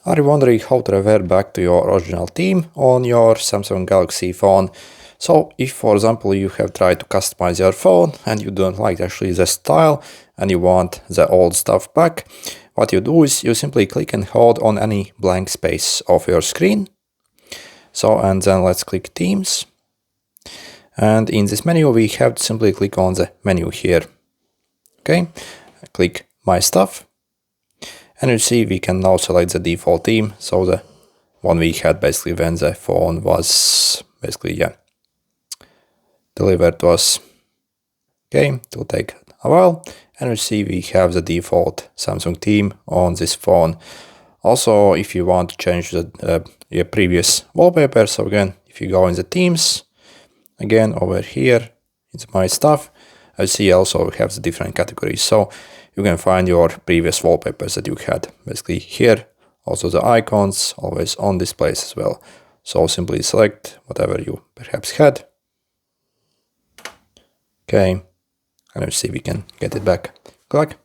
Are you wondering how to revert back to your original theme on your Samsung Galaxy phone? So if, for example, you have tried to customize your phone and you don't like actually the style and you want the old stuff back, what you do is you simply click and hold on any blank space of your screen. So, and then let's click Themes. And in this menu, we have to simply click on the menu here. Okay, click My Stuff. And you see we can now select the default theme, so the one we had basically when the phone was basically, delivered to us. Okay, it will take a while, and you see we have the default Samsung theme on this phone. Also, if you want to change the your previous wallpaper, so again, if you go in the themes, again over here, it's My Stuff, I see also we have the different categories. So you can find your previous wallpapers that you had basically here. Also the icons always on displays as well. So simply select whatever you perhaps had. Okay, and you see we can get it back. Good luck.